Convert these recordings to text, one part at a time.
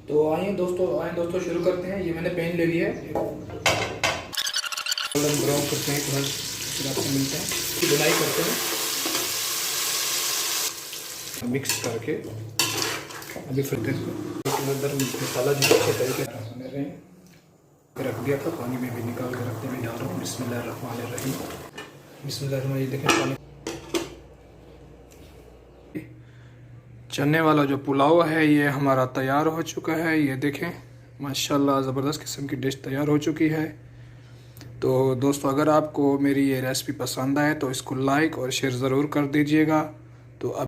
तो आइए दोस्तों शुरू करते हैं। ये मैंने पेन ले लिया है, गोल्डन ब्राउन करते हैं, फिर आपसे मिलते हैं, इसकी बुनाई करते हैं मिक्स करके। अभी फिर अंदर मसाला जो अच्छे तरीके से बने रहे रख दिया था, पानी में भी निकाल के रखते में डाल रहा हूँ। बिस्मिल्लाहिर्रहमानिर्रहीम, बिस्मिल्लाहिर्रहमानिर्रहीम। ये देखें पानी। चने वाला जो पुलाव है ये हमारा तैयार हो चुका है। ये देखें माशाल्लाह ज़बरदस्त किस्म की डिश तैयार हो चुकी है। तो दोस्तों अगर आपको मेरी ये रेसिपी पसंद आए तो इसको लाइक और शेयर ज़रूर कर दीजिएगा। तो अब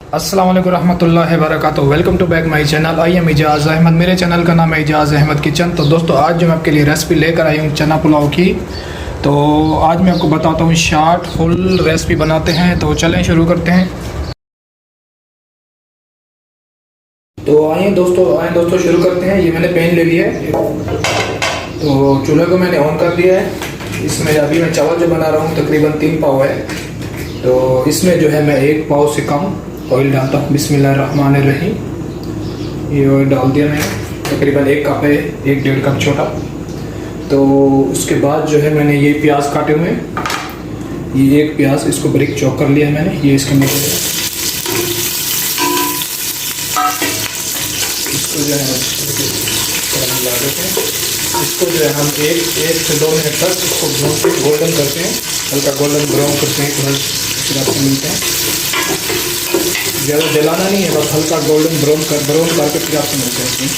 अस्सलाम वालेकुम रहमतुल्लाहि व बरकातुहू। Welcome to back my channel. I am Ijaz Ahmad. मेरे चैनल का नाम है इजाज़ अहमद किचन। तो दोस्तों आज जो मैं आपके लिए रेसिपी लेकर आई हूँ चना पुलाव की, तो आज मैं आपको बताता हूँ शॉर्ट फुल रेसिपी बनाते हैं। तो चलें शुरू करते हैं। तो आइए दोस्तों शुरू करते हैं। ये मैंने पेन ले लिया है, तो चूल्हे को मैंने ऑन कर दिया है। इसमें अभी मैं चावल जो बना रहा हूँ तकरीबन 3 पाव है, तो इसमें जो है मैं 1 पाव से कम ऑयल डालता हूँ। बिस्मिल्लाहिर्रहमानिर्रहीम। ये ऑयल डाल दिया मैंने, तकरीबन 1 कप है, 1-1.5 कप छोटा। तो उसके बाद जो है मैंने ये प्याज काटे हुए हैं, ये 1 प्याज इसको बारीक चॉप कर लिया है मैंने। ये इसके अंदर इसको जो है मिला देते हैं। इसको जो है हम 1 से 2 मिनट तक इसको भून के गोल्डन करते हैं, हल्का गोल्डन ब्राउन करते हैं। फिर आपसे मिलते हैं। ज़्यादा जलाना नहीं है, बस हल्का गोल्डन ब्राउन करके फिर आपसे मिलते हैं इसमें।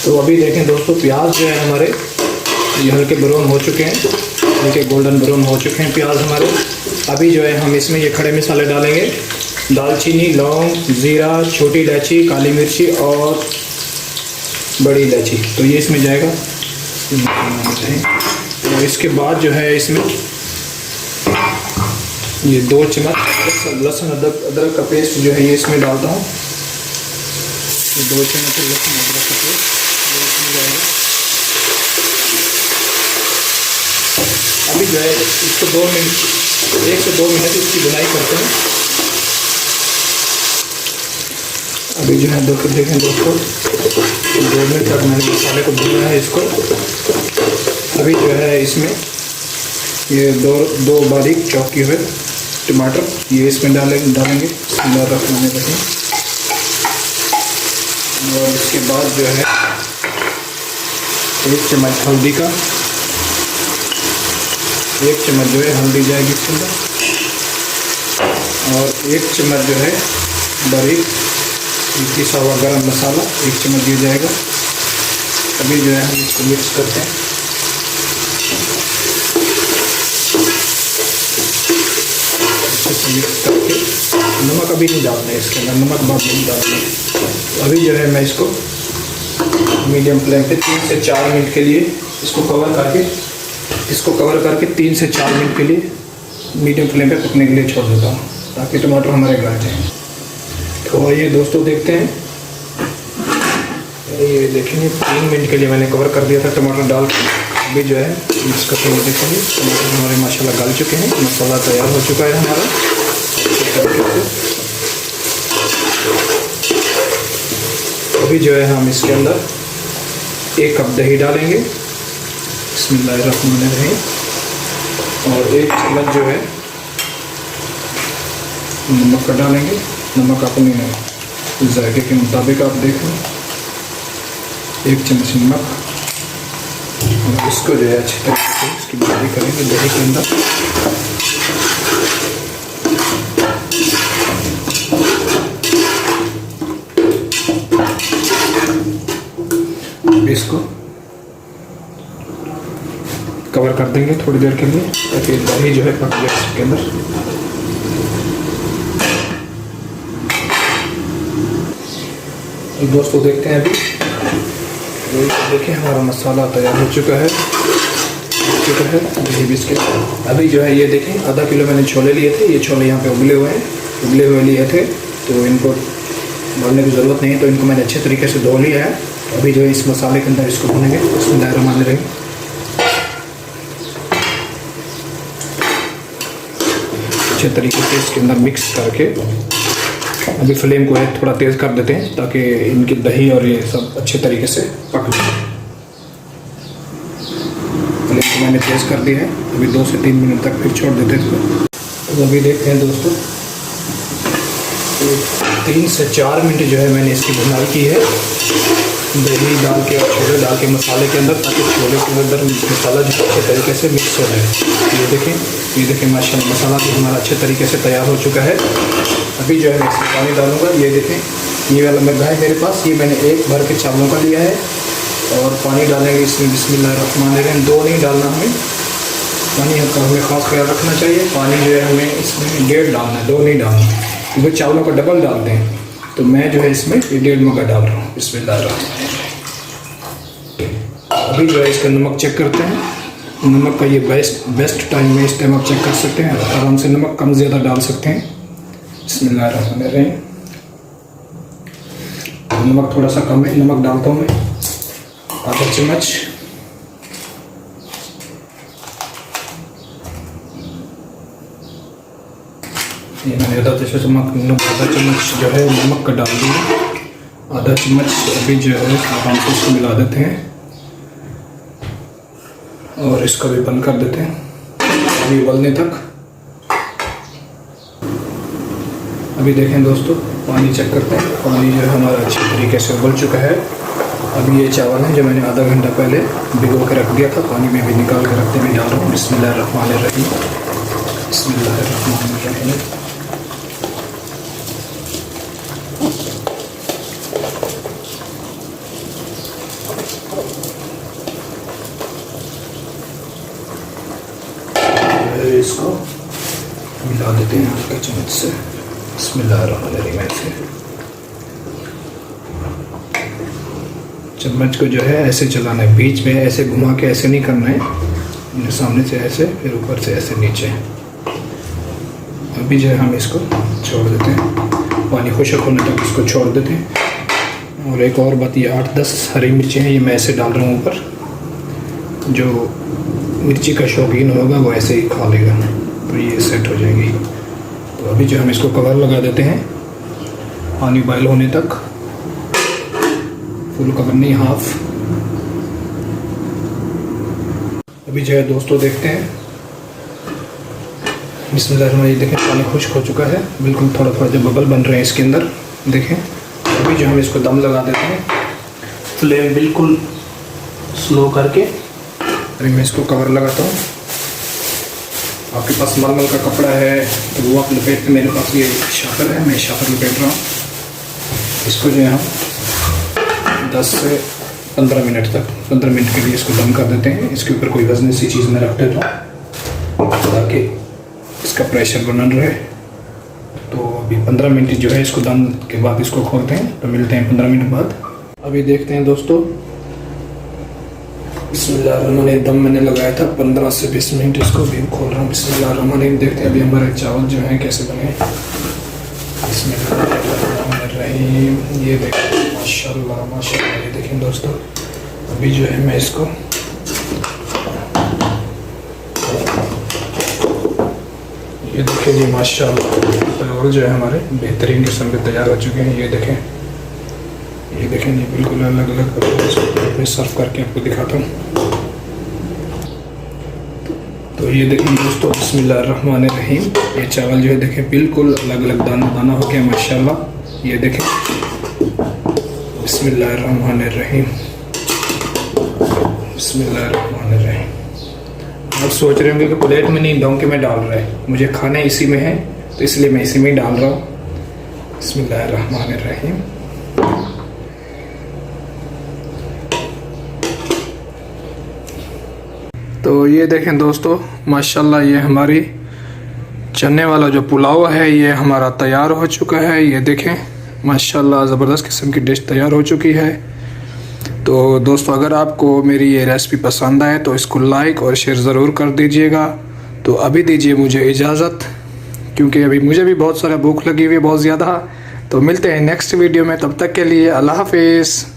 तो अभी देखें दोस्तों प्याज जो है हमारे ये हल्के ब्राउन हो चुके हैं, हल्के गोल्डन ब्राउन हो चुके हैं प्याज हमारे। अभी जो है हम इसमें ये खड़े मसाले डालेंगे, दालचीनी, लौंग, ज़ीरा, छोटी इलायची, काली मिर्ची और बड़ी इलायची। तो ये इसमें जाएगा। और इसके बाद जो है इसमें ये 2 चम्मच लहसुन अदरक का पेस्ट जो है ये इसमें डालता हूँ। ये 2 चम्मच लहसुन अदरक का पेस्ट ये इसमें जाएगा। अभी जो है इसको 1 से 2 मिनट इसकी बुनाई करते हैं। अभी जो है देखें दोस्तों 2 मिनट तक मैंने मसाले को भूना है इसको। अभी जो है इसमें ये दो बारीक चॉप किए हुए टमाटर ये इसमें डालेंगे। बिस्मिल्लाहिर्रहमानिर्रहीम। और इसके बाद जो है 1 चम्मच हल्दी का, 1 चम्मच जो है हल्दी जाएगी इसके अंदर। और 1 चम्मच जो है बारीक पिसा हुआ गरम मसाला 1 चम्मच दिया जाएगा। अभी जो है हम इसको मिक्स करते हैं। मिक्स करके नमक अभी नहीं डालना है इसके अंदर, नमक बाद नहीं डालना है। अभी जो है मैं इसको मीडियम फ्लेम पे 3 से 4 मिनट के लिए इसको कवर करके 3 से 4 मिनट के लिए मीडियम फ्लेम पे पकने के लिए छोड़ देता हूँ, ताकि टमाटर हमारे गल जाएँ। तो ये दोस्तों देखते हैं, ये देखेंगे 3 मिनट के लिए मैंने कवर कर दिया था टमाटर डाल के। अभी जो है मिक्स करके देखेंगे टमाटर हमारे माशाल्लाह गल चुके हैं, मसाला तैयार हो चुका है हमारा अच्छे तरीके से। अभी जो है हम इसके अंदर 1 कप दही डालेंगे। बिस्मिल्लाहिर्रहमानिर्रहीम। और 1 चम्मच जो है नमक का डालेंगे। नमक अपने जायके के मुताबिक आप देख लें। 1 चम्मच नमक। और इसको जो है अच्छी तरीके से इसकी बुनाई करेंगे दही के अंदर। इसको कवर कर देंगे थोड़ी देर के लिए, ताकि दही जो है पक जाए इसके अंदर। तो दोस्तों देखते हैं अभी देखिए हमारा मसाला तैयार हो चुका है दही बिस्किट। अभी जो है ये देखें आधा किलो मैंने छोले लिए थे। ये छोले यहाँ पे उबले हुए लिए थे, तो इनको भरने की ज़रूरत नहीं है। तो इनको मैंने अच्छे तरीके से धो लिया है। अभी जो है इस मसाले के अंदर इसको भूनेंगे। बिस्मिल्लाहिर्रहमानिर्रहीम। अच्छे तरीके से इसके अंदर मिक्स करके अभी फ्लेम को थोड़ा तेज़ कर देते हैं ताकि इनकी दही और ये सब अच्छे तरीके से पक जाए। फ्लेम को मैंने तेज़ कर दिया है, अभी 2 से 3 मिनट तक फिर छोड़ देते हैं इसको। तो अभी देखते हैं दोस्तों, 3 से 4 मिनट जो है मैंने इसकी भुनाई की है दही डाल के और छोले डाल के मसाले के अंदर, ताकि छोले के अंदर मसाला जो अच्छे तरीके से मिक्स हो जाए। ये देखें माशाल्लाह मसाला भी हमारा अच्छे तरीके से तैयार हो चुका है। अभी जो है मैं इसमें पानी डालूँगा। ये देखें ये वाला मग्गा है मेरे पास, ये मैंने 1 भर के चावलों का लिया है और पानी डालेंगे इसमें बिस्मिल्लाहिर्रहमानिर्रहीम। 2 नहीं डालना हमें पानी, का हमें ख़ास ख्याल रखना चाहिए। पानी जो है हमें इसमें 1.5 डालना है, 2 नहीं डालना, क्योंकि चावलों का डबल डालते हैं। तो मैं जो है इसमें 1.5 मग्गा डाल रहा हूँ। बिस्मिल्लाहिर्रहमानिर्रहीम। अभी जो है इसका नमक चेक करते हैं। नमक का ये बेस्ट टाइम में इस टाइम आप चेक कर सकते हैं, आराम से नमक कम ज़्यादा डाल सकते हैं। बिस्मिल्लाहिर्रहमानिर्रहीम। नमक थोड़ा सा कम है, नमक डालता हूँ मैं आधा चम्मच। ये मैंने आधा चम्मच जो है नमक का डाल दिया, आधा चम्मच। अभी जो है आराम से इसको मिला देते हैं और इसको भी बंद कर देते हैं अभी उबलने तक। अभी देखें दोस्तों, पानी चेक करते हैं। पानी जो है हमारा अच्छे तरीके से उबल चुका है। अभी ये चावल है जो मैंने आधा घंटा पहले भिगो के रख दिया था, पानी में भी निकाल के रखते हुए डाल रहा हूँ। बिस्मिल्लाहिर्रहमानिर्रहीम, बिस्मिल्लाहिर्रहमानिर्रहीम। इसको मिला देते हैं हल्के चम्मच से। बिस्मिल्लाहिर्रहमानिर्रहीम। ऐसे चम्मच को जो है ऐसे चलाना है, बीच में ऐसे घुमा के ऐसे नहीं करना है, सामने से ऐसे फिर ऊपर से ऐसे नीचे। अभी जो है हम इसको छोड़ देते हैं, पानी खुश्क होने तक इसको छोड़ देते हैं। और एक और बात, ये 8-10 हरी मिर्ची हैं, ये मैं ऐसे डाल रहा हूँ ऊपर। जो मिर्ची का शौकीन होगा वो ऐसे ही खा लेगा, तो ये सेट हो जाएगी। तो अभी जो हम इसको कवर लगा देते हैं पानी बॉयल होने तक, फुल कवर नहीं, हाफ। अभी जो है दोस्तों देखते हैं। बिस्मिल्लाहिर्रहमानिर्रहीम। देखें पानी खुश्क हो चुका है बिल्कुल, थोड़ा थोड़ा जो बबल बन रहे हैं इसके अंदर देखें। अभी जो हम इसको दम लगा देते हैं, फ्लेम बिल्कुल स्लो करके। अभी मैं इसको कवर लगाता हूँ। आपके पास मलमल का कपड़ा है तो वो आप लपेट, मेरे पास ये शाफर है, मैं शाफर लपेट रहा हूँ। इसको जो है हम 10 से 15 मिनट तक, 15 मिनट के लिए इसको दम कर देते हैं। इसके ऊपर कोई वजन सी चीज़ में रख देता हूँ ताकि इसका प्रेशर बनल रहे। तो अभी 15 मिनट जो है इसको दम के बाद इसको खोलते हैं, तो मिलते हैं 15 मिनट बाद। अभी देखते हैं दोस्तों। बिस्मिल्लाहिर्रहमानिर्रहीम। दम मैंने लगाया था 15 से 20 मिनट, इसको भी खोल रहा हूँ। बिस्मिल्लाहिर्रहमानिर्रहीम। देखते हैं अभी हमारे चावल जो हैं कैसे बने। बिस्मिल्लाहिर्रहमानिर्रहीम। ये देखें माशाल्लाह माशाल्लाह। ये देखें दोस्तों, अभी जो है मैं इसको ये देखें जी माशाल्लाह, चावल जो है हमारे बेहतरीन किस्म के तैयार हो चुके हैं। ये देखें जी बिल्कुल अलग अलग। मैं सर्व करके आपको दिखाता हूँ। तो ये देखें दोस्तों, बिस्मिल्लाहिर्रहमानिर्रहीम। ये चावल जो है देखें बिल्कुल अलग अलग दाना दाना हो गया माशाल्लाह। ये देखें बिस्मिल्लाहिर्रहमानिर्रहीम, बिस्मिल्लाहिर्रहमानिर्रहीम। आप सोच रहे होंगे कि प्लेट में नहीं डाल के मैं डाल रहा है, मुझे खाने इसी में है तो इसलिए मैं इसी में ही डाल रहा हूँ। बिस्मिल्लाहिर्रहमानिर्रहीम। तो ये देखें दोस्तों माशाल्लाह, ये हमारी चने वाला जो पुलाव है ये हमारा तैयार हो चुका है। ये देखें माशाल्लाह ज़बरदस्त किस्म की डिश तैयार हो चुकी है। तो दोस्तों अगर आपको मेरी ये रेसिपी पसंद आए तो इसको लाइक और शेयर ज़रूर कर दीजिएगा। तो अभी दीजिए मुझे इजाज़त, क्योंकि अभी मुझे भी बहुत सारा भूख लगी हुई है, बहुत ज़्यादा। तो मिलते हैं नेक्स्ट वीडियो में, तब तक के लिए अल्लाह हाफिज़।